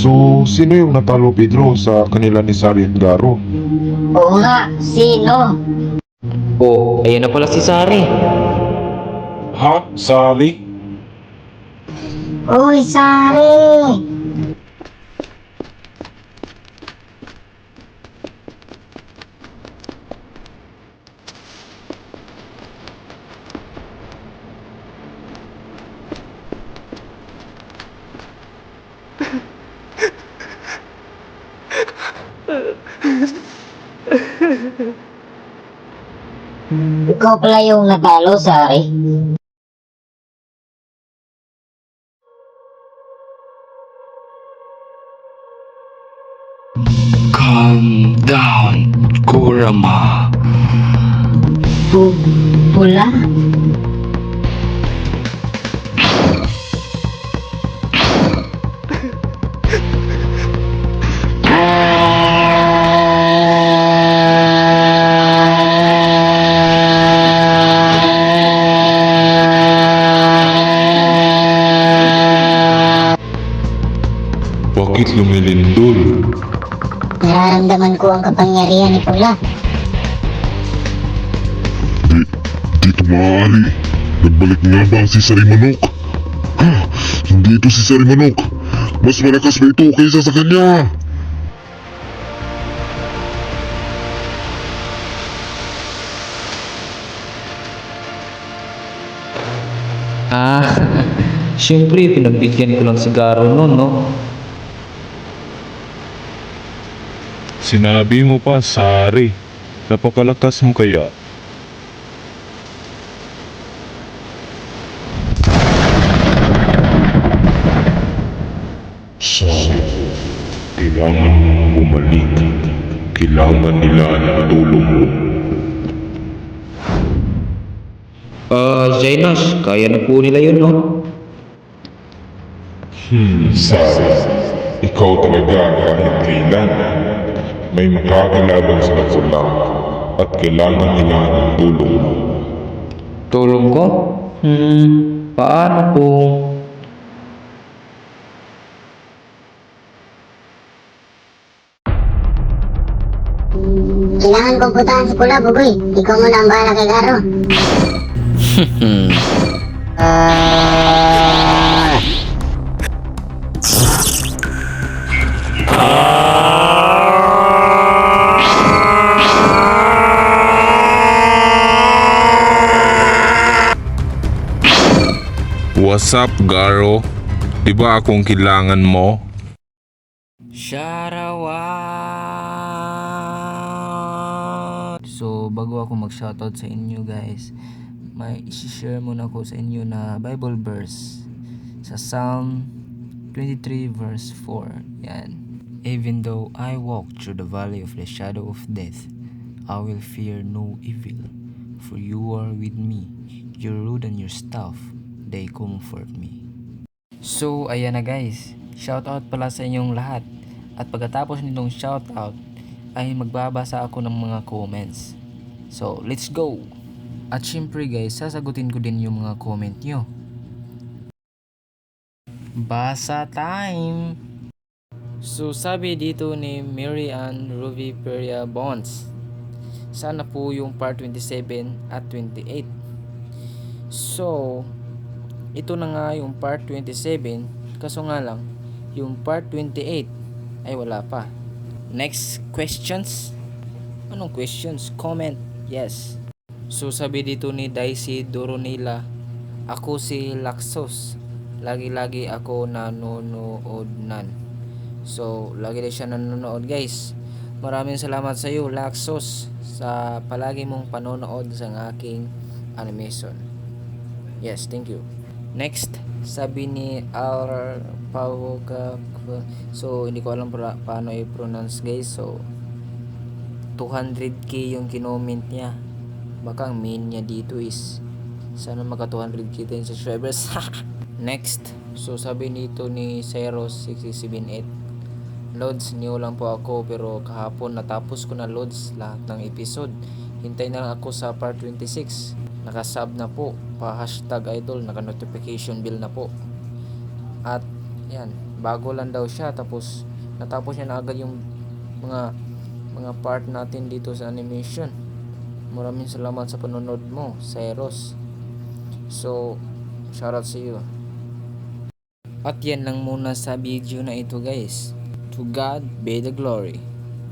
So, sino yung natalo, Pedro, sa kanila ni Sari at Garo? Oo nga, sino? Oh, ayun na pala si Sari. Ha? Sari? Uy, Sari! Ikaw pala yung natalo, Sari. Calm down, Kurama. Pula? Bakit lumilindol? Nararamdaman ko ang kapangyarihan ni Pula. Dito maaari. Nagbalik nga ba si Sarimanok? Ha? Hindi ito si Sarimanok. Mas malakas ba ito kaysa sa kanya? Ah, syempre, pinagbigyan ko lang si Garo noon, no? Sinabi mo pa, Sari. Napakalakas mo kaya? Sari, kailangan mong bumalik. Kailangan nila ang tulong mo. Zenos, kaya na po nila yun, no? Sari, ikaw talaga kahit kailan. May makakalaban sa nakulang at kailangan nila ng tulong mo. Tulong ko? Paano po? Kailangan kong putahan si Pula, Bugoy. Ikaw muna ang bahala kay Garo. What's up, Garo? Diba akong kailangan mo? Shoutout! So, bago ako mag-shoutout sa inyo guys, may isi-share muna ko sa inyo na Bible verse sa Psalm 23 verse 4. Yan. Even though I walk through the valley of the shadow of death, I will fear no evil, for you are with me. Your rod and your staff, they comfort me. So, ayan na guys. Shoutout pala sa inyong lahat. At pagkatapos nitong shoutout, ay magbabasa ako ng mga comments. So, let's go! At syempre guys, sasagutin ko din yung mga comment nyo. Basa time! So, sabi dito ni Mary Ann Ruby Peria Bonds, sana po yung part 27 at 28. So, ito na nga yung part 27, kaso nga lang, yung part 28 ay wala pa. Next questions? Anong questions? Comment, yes. So sabi dito ni Daisy Doronila, ako si Laxos. Lagi-lagi ako nanonood nan. So, lagi din siya nanonood guys. Maraming salamat sa iyo Laxos sa palagi mong panonood sa aking animation. Yes, thank you. Next, sabi ni Al Pauka. So, hindi ko alam paano i-pronounce guys. So, 200k yung kinoment niya. Baka ang main niya dito is sana maka 200k din subscribers. Next, so sabi nito ni 0678, Lods, new lang po ako pero kahapon natapos ko na Lods lahat ng episode. Hintay na lang ako sa part 26. Nakasub na po, pa hashtag idol, naka notification bell na po. At Yan, bago lang daw siya, tapos natapos niya na agad yung mga part natin dito sa animation. Maraming salamat sa panonood mo, Cyrus. So, shoutout sa iyo. At yan lang muna sa video na ito, guys. To God be the glory.